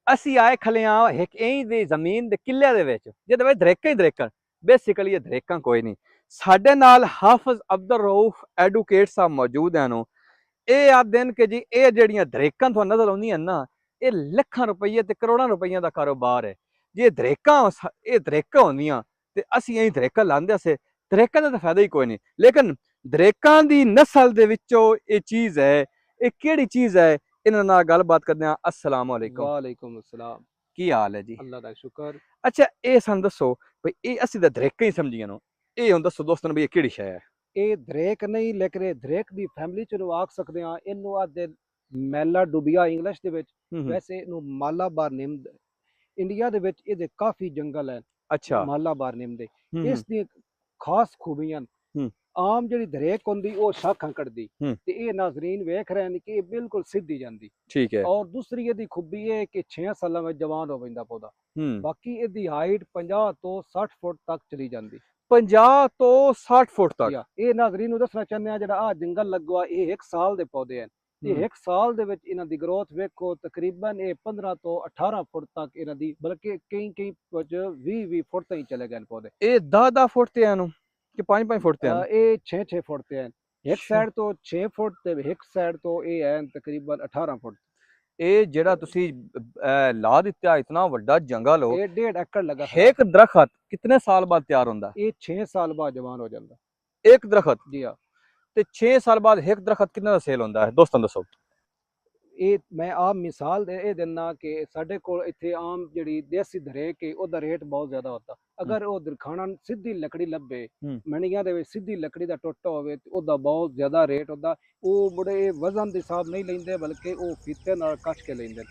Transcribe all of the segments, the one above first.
ਅਸੀਂ ਆਏ ਖਲਿਆਂ ਇੱਕ ਇੰਚ ਦੀ ਜ਼ਮੀਨ ਦੇ ਕਿੱਲੇ ਦੇ ਵਿੱਚ ਜਿਹਦੇ ਵਿੱਚ ਦਰੇਕਾਂ ਹੀ ਦਰੇਕਾਂ। ਬੇਸਿਕਲੀ ਇਹ ਦਰੇਕਾਂ ਕੋਈ ਨਹੀਂ। ਸਾਡੇ ਨਾਲ ਹਾਫਿਜ਼ ਅਬਦੁਲ ਰਊਫ ਐਡਵੋਕੇਟ ਸਾਹਿਬ ਮੌਜੂਦ ਹਨ। ਇਹ ਆਖਦੇ ਨੇ ਕਿ ਜੀ ਇਹ ਜਿਹੜੀਆਂ ਦਰੇਕਾਂ ਤੁਹਾਨੂੰ ਨਜ਼ਰ ਆਉਂਦੀਆਂ ਨਾ, ਇਹ ਲੱਖਾਂ ਰੁਪਈਏ ਤੇ ਕਰੋੜਾਂ ਰੁਪਈਆਂ ਦਾ ਕਾਰੋਬਾਰ ਹੈ। ਜੇ ਦਰੇਕਾਂ ਹੁੰਦੀਆਂ ਤੇ ਅਸੀਂ ਇਹੀ ਦਰੇਕਾਂ ਲਾਉਂਦੇ ਸੀ। ਦਰੇਕਾਂ ਦਾ ਤਾਂ ਫਾਇਦਾ ਹੀ ਕੋਈ ਨਹੀਂ। ਲੇਕਿਨ ਦਰੇਕਾਂ ਦੀ ਨਸਲ ਦੇ ਵਿੱਚੋਂ ਇਹ ਚੀਜ਼ ਹੈ, ਇਹ ਕਿਹੜੀ ਚੀਜ਼ ਹੈ? ਇਹਨਾਂ ਨਾਲ ਗੱਲਬਾਤ ਕਰਦੇ ਹਾਂ। अस्सलाम वालेकुम। वालेकुम अस्सलाम। ਕੀ ਹਾਲ ਹੈ ਜੀ? अल्लाह दा शुक्र। ਅੱਛਾ, ਇਹ ਸਾਨੂੰ ਦੱਸੋ ਵੀ ਇਹ ਅਸੀਂ ਤਾਂ ਦਰੇਕਾਂ ਹੀ ਸਮਝੀਆਂ ਨੂੰ, ਇਹ ਹੁਣ ਦੱਸੋ ਦੋਸਤਾਂ ਨੂੰ ਵੀ ਇਹ ਕਿਹੜੀ ਸ਼ੈ ਹੈ? ਇਹ ਦਰੇਕ ਨਹੀਂ, ਲੇਕਿਨ ਇਹ ਦਰੇਕ ਦੀ ਫੈਮਿਲੀ ਚ ਨੂੰ ਆਖ ਸਕਦੇ ਹਾਂ। ਇਹਨੂੰ ਆਦੇ ਮੈਲਾ ਡੁਬੀਆ ਇੰਗਲਿਸ਼ ਦੇ ਵਿੱਚ, ਵੈਸੇ ਇਹਨੂੰ ਮਾਲਾਬਾਰ ਨੇਮ। ਇੰਡੀਆ ਦੇ ਵਿੱਚ ਇਹਦੇ ਕਾਫੀ ਜੰਗਲ ਹੈ। ਅੱਛਾ। ਮਾਲਾਬਾਰ ਨੇਮ ਦੇ ਇਸ ਦੀ ਖਾਸ ਖੂਬੀਆਂ। ਆਮ ਜਿਹੜੀ ਦਰੇਕ ਹੁੰਦੀ ਉਹ ਸ਼ਾਖਾਂ ਕੱਢਦੀ, ਤੇ ਇਹ ਨਾਜ਼ਰੀਨ ਵੇਖ ਰਹੇ ਨੇ ਕਿ ਇਹ ਬਿਲਕੁਲ ਸਿੱਧੀ ਜਾਂਦੀ। ਠੀਕ ਹੈ। ਔਰ ਦੂਸਰੀ ਇਹਦੀ ਖੂਬੀ ਇਹ ਕਿ 6 ਸਾਲਾਂ ਵਿੱਚ ਜਵਾਨ ਹੋ ਜਾਂਦਾ ਪੌਦਾ। ਬਾਕੀ ਇਹਦੀ ਹਾਈਟ 50 ਤੋਂ 60 ਫੁੱਟ ਤੱਕ ਚਲੀ ਜਾਂਦੀ। 50 ਤੋਂ 60 ਫੁੱਟ ਤੱਕ। ਇਹ ਨਾਜ਼ਰੀਨ ਨੂੰ ਦੱਸਣਾ ਚਾਹੁੰਦੇ ਆ, ਜਿਹੜਾ ਜੰਗਲ ਲੱਗਵਾ ਇਹ 1 ਸਾਲ ਦੇ ਪੌਦੇ ਹਨ। ਇਹ 1 ਸਾਲ ਦੇ ਵਿੱਚ ਇਹਨਾਂ ਦੀ ਗਰੋਥ ਵੇਖੋ, ਤਕਰੀਬਨ ਇਹ 15 ਤੋਂ 18 ਫੁੱਟ ਤੱਕ ਇਹਨਾਂ ਦੀ, ਬਲਕਿ ਕਈ 20 ਫੁੱਟ ਤੱਕ ਚਲੇ ਗਏ ਪੌਦੇ। ਇਹ 10 ਫੁੱਟ ਤੇ ਹਨ ਕਿ 5 ਫੁੱਟ ਤੇ ਹਨ? ਇਹ 6 ਫੁੱਟ ਤੇ ਹਨ। ਇੱਕ ਸਾਈਡ ਤੋਂ 6 ਫੁੱਟ ਤੇ ਇੱਕ ਸਾਈਡ ਤੋਂ ਇਹ ਹੈ ਤਕਰੀਬਨ 18 ਫੁੱਟ। ਇਹ ਜਿਹੜਾ ਤੁਸੀਂ ਲਾ ਦਿੱਤਾ ਇਤਨਾ ਵੱਡਾ ਜੰਗਲ ਹੋ, ਇਹ 1.5 ਏਕੜ ਲਗਾ। ਇੱਕ ਦਰਖਤ ਕਿੰਨੇ ਸਾਲ ਬਾਅਦ ਤਿਆਰ ਹੁੰਦਾ? ਇਹ 6 ਸਾਲ ਬਾਅਦ ਜਵਾਨ ਹੋ ਜਾਂਦਾ ਇੱਕ ਦਰਖਤ। ਜੀ ਹਾਂ। ਤੇ 6 ਸਾਲ ਬਾਅਦ ਇੱਕ ਦਰਖਤ ਕਿੰਨੇ ਦਾ ਸੇਲ ਹੁੰਦਾ ਹੈ ਦੋਸਤਾਂ ਦੱਸੋ? ਇਹ ਮੈਂ ਆਪ ਮਿਸਾਲ ਦੇ ਇਹ ਦਿੰਨਾ ਕਿ ਸਾਡੇ ਕੋਲ ਇੱਥੇ ਆਮ ਜਿਹੜੀ ਦੇਸੀ ਦਰੇਕ ਹੈ ਉਹਦਾ ਰੇਟ ਬਹੁਤ ਜ਼ਿਆਦਾ ਹੁੰਦਾ। ਅਗਰ ਉਹ ਦਰਖਾਣਾ ਸਿੱਧੀ ਲੱਕੜੀ ਲੱਭੇ, ਮੰਡੀਆਂ ਦੇ ਵਿੱਚ ਸਿੱਧੀ ਲੱਕੜੀ ਦਾ ਟੋਟਾ ਹੋਵੇ ਤੇ ਉਹਦਾ ਬਹੁਤ ਜ਼ਿਆਦਾ ਰੇਟ ਹੁੰਦਾ। ਉਹ ਮੁੜੇ ਵਜ਼ਨ ਦੇ ਹਿਸਾਬ ਨਹੀਂ ਲੈਂਦੇ, ਬਲਕਿ ਉਹ ਫੀਤੇ ਨਾਲ ਕੱਟ ਕੇ ਲੈਂਦੇ।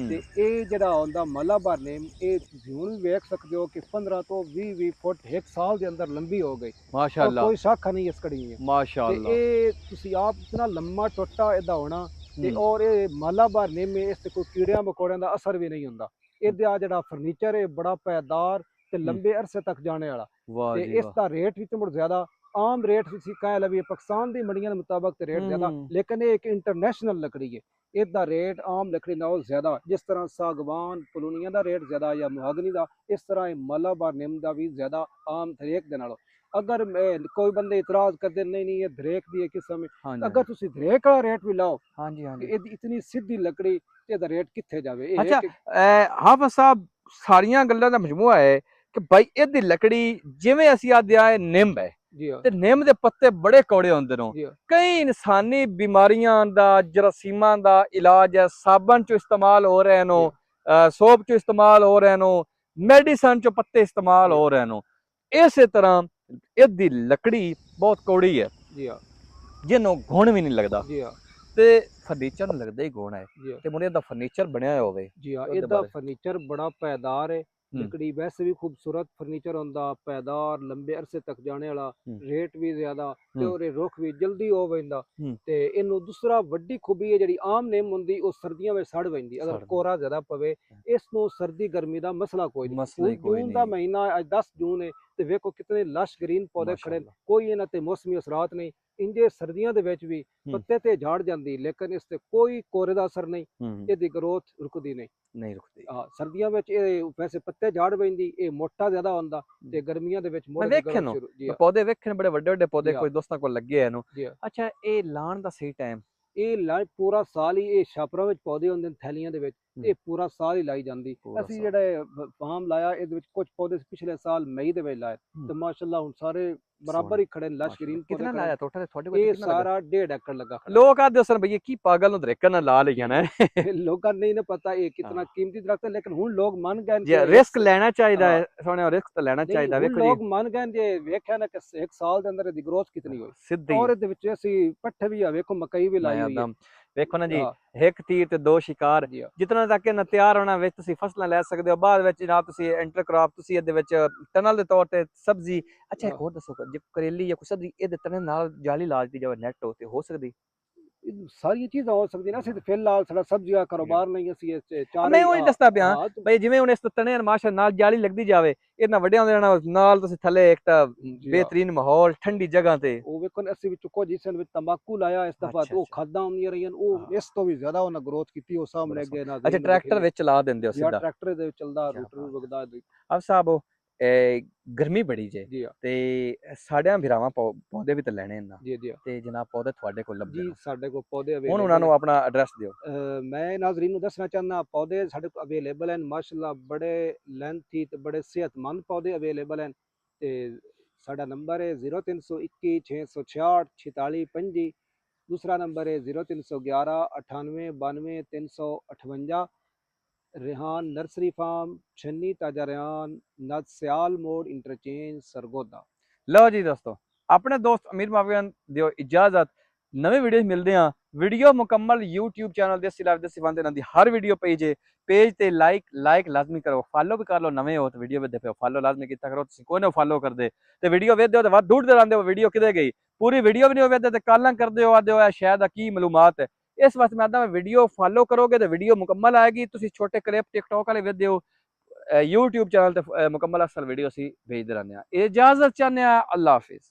ਤੇ ਇਹ ਜਿਹੜਾ ਹੁੰਦਾ ਮਾਲਾਬਾਰ ਨੇਮ, ਇਹ ਤੁਸੀਂ ਹੁਣ ਵੀ ਵੇਖ ਸਕਦੇ ਹੋ ਕਿ 15 ਤੋਂ 20 ਫੁੱਟ 1 ਸਾਲ ਦੇ ਅੰਦਰ ਲੰਬੀ ਹੋ ਗਈ। ਮਾਸ਼ਾਅੱਲਾ, ਕੋਈ ਸ਼ਾਖਾ ਨਹੀਂ ਇਸ ਕੜੀ ਹੈ। ਮਾਸ਼ਾਅੱਲਾ। ਇਹ ਤੁਸੀਂ ਆਪ ਇਤਨਾ ਲੰਮਾ ਟੋਟਾ ਇਹਦਾ ਹੋਣਾ। ਤੇ ਔਰ ਇਹ ਮਾਲਾਬਾਰ ਨੇਮੇ ਇਸ ਤੇ ਕੋਈ ਕੀੜਿਆਂ ਮਕੌੜਿਆਂ ਦਾ ਅਸਰ ਵੀ ਨਹੀਂ ਹੁੰਦਾ। ਇਹਦਾ ਜਿਹੜਾ ਫਰਨੀਚਰ ਹੈ ਬੜਾ ਪਾਇਦਾਰ ਤੇ ਲੰਬੇ ਅਰਸੇ ਤੱਕ ਜਾਣੇ ਵਾਲਾ। ਤੇ ਇਸ ਦਾ ਰੇਟ ਵੀ ਤੇ ਮੁੜ ਜ਼ਿਆਦਾ। ਆਮ ਰੇਟ ਤੁਸੀਂ ਕਹਿ ਲਵੀ ਪਾਕਿਸਤਾਨ ਦੀ ਮੰਡੀਆਂ ਦੇ ਮੁਤਾਬਕ ਤੇ ਰੇਟ ਜ਼ਿਆਦਾ, ਲੇਕਿਨ ਇਹ ਇੱਕ ਇੰਟਰਨੈਸ਼ਨਲ ਲੱਕੜੀ ਹੈ। ਇਹਦਾ ਰੇਟ ਆਮ ਲੱਕੜੀ ਨਾਲੋਂ ਜ਼ਿਆਦਾ। ਜਿਸ ਤਰ੍ਹਾਂ ਸਾਗਵਾਨ ਪਲੂਨੀਆਂ ਦਾ ਰੇਟ ਜ਼ਿਆਦਾ ਜਾਂ ਮੁਹਾਗਨੀ ਦਾ, ਇਸ ਤਰ੍ਹਾਂ ਇਹ ਮਾਲਾਬਾਰ ਨੇਮ ਦਾ ਵੀ ਜ਼ਿਆਦਾ ਆਮ ਦਰੇਕ ਦੇ ਨਾਲੋਂ। अगर कोई बंदे इतराज करते नहीं ये दरेक दी किस्म है, अगर तुसी दरेक वाला रेट भी लाओ, हाँ जी हाँ जी, इतनी सीधी लकड़ी ਇਹਦਾ ਰੇਟ ਕਿੱਥੇ ਜਾਵੇ? ਅੱਛਾ, ਹਾਫਿਜ਼ ਸਾਹਿਬ ਸਾਰੀਆਂ ਗੱਲਾਂ ਦਾ ਮਜਮੂਆ ਹੈ ਕਿ ਭਾਈ ਇਹਦੀ ਲੱਕੜੀ ਜਿਵੇਂ ਅਸੀਂ ਆਦੇ ਆਏ ਨਿੰਮ ਹੈ ਤੇ ਨਿੰਮ ਦੇ ਪੱਤੇ ਬੜੇ ਕੌੜੇ ਹੁੰਦੇ ਨੇ। ਕਈ ਇਨਸਾਨੀ ਬਿਮਾਰੀਆਂ ਦਾ, ਜਰਾਸੀਮਾਂ ਦਾ ਇਲਾਜ ਹੈ, ਸਾਬਣ ਚ ਇਸਤੇਮਾਲ ਹੋ ਰਹੇ ਨੇ, ਸੋਪ ਚ ਇਸਤੇਮਾਲ ਹੋ ਰਹੇ ਨੇ, ਮੈਡੀਸਨ ਚ ਪੱਤੇ ਇਸਤੇਮਾਲ ਹੋ ਰਹੇ ਨੇ। ਇਸੇ ਤਰ੍ਹਾਂ ਇਹਦੀ ਲੱਕੜੀ ਬਹੁਤ ਕੌੜੀ ਹੈ ਜੀ, ਜਿਹਨੂੰ ਗੁਣ ਵੀ ਨਹੀਂ ਲੱਗਦਾ ਜੀ। ਤੇ ਫਰਨੀਚਰ ਨੂੰ ਲੱਗਦਾ ਹੀ ਗੁਣ ਹੈ ਤੇ ਮੁੰਡੇ ਦਾ ਫਰਨੀਚਰ ਬਣਿਆ ਹੋਵੇ ਜੀ। ਇਹਦਾ ਫਰਨੀਚਰ ਬੜਾ ਪਾਇਦਾਰ ਹੈ। लकड़ी वैसे भी खूबसूरत फर्नीचर होंदा, पैदार, लंबे अरसे तक जाने वाला, रेट भी ज्यादा ते और रुख भी जल्दी हो वैंदा। ते इनू दूसरा वड्डी खूबी है जेड़ी आम नेम हुंदी ओ सर्दियां में सड़ वैंदी। अगर कोहरा ज्यादा पवे इसनू सर्दी गर्मी दा मसला कोई नहीं। जून दा महीना अज 10 जून है ते वेखो कितने लश ग्रीन पौधे खड़े, कोई इन्हां ते मौसमी असरात नहीं। इंजे सर्दियां दे विच भी पत्ते ते झाड़ जांदी, लेकिन इस ते कोई कोहरे दा असर नहीं, इहदी ग्रोथ रुकदी नहीं रुकदी। सर्दियां विच वैसे पत्ते झाड़ पैंदी, ये मोटा ज्यादा होंदा ते गर्मियां दे विच मोटा पौधे वेखे बड़े वड्डे वड्डे पौधे कोई दोस्तां कोल लगे हैं। अच्छा, ये लाण दा सही टाइम? ਇਹ ਲਾਈ ਪੂਰਾ ਸਾਲ ਹੀ। ਇਹ ਛਾਪਰਾਂ ਵਿੱਚ ਪੌਦੇ ਹੁੰਦੇ ਨੇ ਥੈਲੀਆਂ ਦੇ ਵਿੱਚ, ਇਹ ਪੂਰਾ ਸਾਲ ਹੀ ਲਾਈ ਜਾਂਦੀ। ਅਸੀਂ ਜਿਹੜੇ ਫਾਰਮ ਲਾਇਆ ਇਹਦੇ ਵਿੱਚ ਕੁਝ ਪੌਦੇ ਪਿਛਲੇ ਸਾਲ ਮਈ ਦੇ ਵਿੱਚ ਲਾਏ ਤੇ ਮਾਸ਼ਾਅੱਲਾ ਹੁਣ ਸਾਰੇ ਬਰਾਬਰ ਹੀ ਖੜੇ ਨੇ। ਲਸ਼ ਗ੍ਰੀਨ ਕਿੰਨਾ ਲਾਇਆ ਟੋਟਲ ਤੁਹਾਡੇ ਕੋਲ? ਇਹ ਸਾਰਾ 1.5 ਏਕੜ ਲੱਗਾ। ਲੋਕ ਆਦੇ ਸਨ ਭਈ ਕੀ ਪਾਗਲ ਨੂੰ ਦਰੇਕਾਂ ਨਾਲ ਲਾ ਲਿਆ ਨਾ। ਲੋਕਾਂ ਨੂੰ ਨਹੀਂ ਪਤਾ ਇਹ ਕਿੰਨਾ ਕੀਮਤੀ ਦਰਖਤ ਹੈ, ਲੇਕਿਨ ਹੁਣ ਲੋਕ ਮੰਨ ਗਏ ਜੇ ਰਿਸਕ ਲੈਣਾ ਚਾਹੀਦਾ ਹੈ। ਸੋਹਣੇ ਰਿਸਕ ਤਾਂ ਲੈਣਾ ਚਾਹੀਦਾ। ਵੇਖੋ ਲੋਕ ਮੰਨ ਗਏ ਜੇ ਵੇਖਿਆ ਨਾ ਕਿ 1 ਸਾਲ ਦੇ ਅੰਦਰ ਇਹਦੀ ਗਰੋਥ ਕਿਤਨੀ ਹੋਈ ਸਿੱਧੀ। ਔਰ ਇਹਦੇ ਵਿੱਚ ਅਸੀਂ ਪੱਠੇ ਵੀ ਆ ਵੇਖੋ, ਮਕਈ ਵੀ ਲਾਈ ਹੋਈ ਹੈ। ਵੇਖੋ ਨਾ ਜੀ, ਇੱਕ ਤੀਰ ਤੇ 2 ਸ਼ਿਕਾਰ। ਜਿਤਨਾ ਤੱਕ ਇਹਨਾਂ ਤਿਆਰ ਹੋਣਾ ਵਿੱਚ ਤੁਸੀਂ ਫਸਲਾਂ ਲੈ ਸਕਦੇ ਹੋ, ਬਾਅਦ ਵਿੱਚ ਜਨਾਬ ਤੁਸੀਂ ਇੰਟਰਕ੍ਰੌਪ, ਤੁਸੀਂ ਇਹਦੇ ਵਿੱਚ ਟਨਲ ਦੇ ਤੌਰ ਤੇ ਸਬਜ਼ੀ। ਅੱਛਾ, ਇੱਕ ਹੋਰ ਦੱਸੋ, ਜੇ ਕਰੇਲੀ ਜਾਂ ਕੋਈ ਸਬਜ਼ੀ ਇਹਦੇ ਤਣੇ ਨਾਲ ਜਾਲੀ ਲਾ ਦਿੱਤੀ ਜਾਵੇ ਨੈਟ ਹੋ ਤੇ ਹੋ ਸਕਦੀ? ਸਾਰੀਆਂ ਚੀਜ਼ਾਂ ਹੋ ਸਕਦੀਆਂ ਨੇ। ਅਸੀਂ ਤੇ ਫਿਲਹਾਲ ਸਾਡਾ ਸਬਜ਼ੀਆਂ ਕਾਰੋਬਾਰ ਨਹੀਂ, ਅਸੀਂ ਇਸ ਚਾਰੇ ਮੈਂ ਉਹੀ ਦੱਸਦਾ ਪਿਆ ਹਾਂ ਬਈ ਜਿਵੇਂ ਹੁਣ ਇਸ ਤਣੇ ਮਾਸ਼ਾ ਨਾਲ ਜਾਲੀ ਲੱਗਦੀ ਜਾਵੇ, ਇਹਨਾਂ ਵੱਡਿਆਂ ਦੇ ਨਾਲ ਤੁਸੀਂ ਥੱਲੇ ਇੱਕ ਤਾਂ ਬਿਹਤਰੀਨ ਮਾਹੌਲ ਠੰਡੀ ਜਗ੍ਹਾ ਤੇ ਉਹ ਵੇਖੋ ਅਸੀਂ ਵਿੱਚ ਕੁਝ ਹਿੱਸਿਆਂ ਵਿੱਚ ਤੰਬਾਕੂ ਲਾਇਆ ਇਸ ਦਫਾ, ਉਹ ਖਾਦਾਂ ਆਉਂਦੀਆਂ ਰਹੀਆਂ, ਉਹ ਇਸ ਤੋਂ ਵੀ ਜ਼ਿਆਦਾ ਉਹਨਾਂ ਗਰੋਥ ਕੀਤੀ। ਉਹ ਸਾਹਮਣੇ ਅੱਗੇ ਨਾ ਅੱਛਾ ਟਰੈਕਟਰ ਵਿੱਚ ਲਾ ਦਿੰਦੇ ਹੋ ਸਿੱਧਾ? ਟਰੈਕਟਰ ਦੇ ਵਿੱਚ ਚੱਲਦਾ, ਰੂਟਰ ਵੀ ਵਗਦਾ। ਅਬ ਸਾਹਿਬ ਗਰਮੀ ਬੜੀ ਜੇ ਤੇ ਸਾਡਿਆਂ ਭਰਾਵਾਂ ਪੌਦੇ ਵੀ ਤਾਂ ਲੈਣੇ ਨਾ ਤੇ ਜਨਾਬ ਪੌਦੇ ਤੁਹਾਡੇ ਕੋਲ ਲੱਭਦੇ ਜੀ? ਸਾਡੇ ਕੋਲ ਪੌਦੇ ਹੁਣ ਉਹਨਾਂ ਨੂੰ ਆਪਣਾ ਐਡਰੈਸ ਦਿਓ। ਮੈਂ ਨਾਜ਼ਰੀਨ ਨੂੰ ਦੱਸਣਾ ਚਾਹੁੰਦਾ, ਪੌਦੇ ਸਾਡੇ ਕੋਲ ਅਵੇਲੇਬਲ ਹਨ ਮਾਸ਼ਾਅੱਲਾ, ਬੜੇ ਲੈਂਥੀ ਤੇ ਬੜੇ ਸਿਹਤਮੰਦ ਪੌਦੇ ਅਵੇਲੇਬਲ ਹਨ। ਤੇ ਸਾਡਾ ਨੰਬਰ ਹੈ 0321 666 46 ਦੂਸਰਾ ਨੰਬਰ ਹੈ 0311 98 92 358। रेहान नर्सरी फार्म, छन्नी ताजा रेहान, सियाल मोड़ इंटरचेंज, सरगोदा। लो जी दोस्तों, अपने दोस्त अमीर मावियन दियो इजाजत। नवे वीडियो मिलते हैं। वीडियो मुकम्मल यूट्यूब चैनल देसी लाइफ देसी फन दी हर वीडियो पेज ते लाइक लाजमी करो, फॉलो भी कर लो। नवे हो तो वीडियो भी देखो, फॉलो लाजमी किया करो। कोई ना फॉलो कर दे तो वीडियो वेदे हो तो ढूंढते रहते हो वीडियो किधर गई, पूरी वीडियो भी नहीं वेदे तो काला करते हो, आदे हो शायद की मालूमात है। इस वास्ते मैं आता वीडियो फॉलो करोगे तो वीडियो मुकम्मल आएगी। तुम छोटे क्लिप टिकटॉक वाले वेदे हो, यूट्यूब चैनल ते मुकम्मल असल वीडियो असी भेजते रहने। इजाजत चाहने। अल्लाह हाफिज।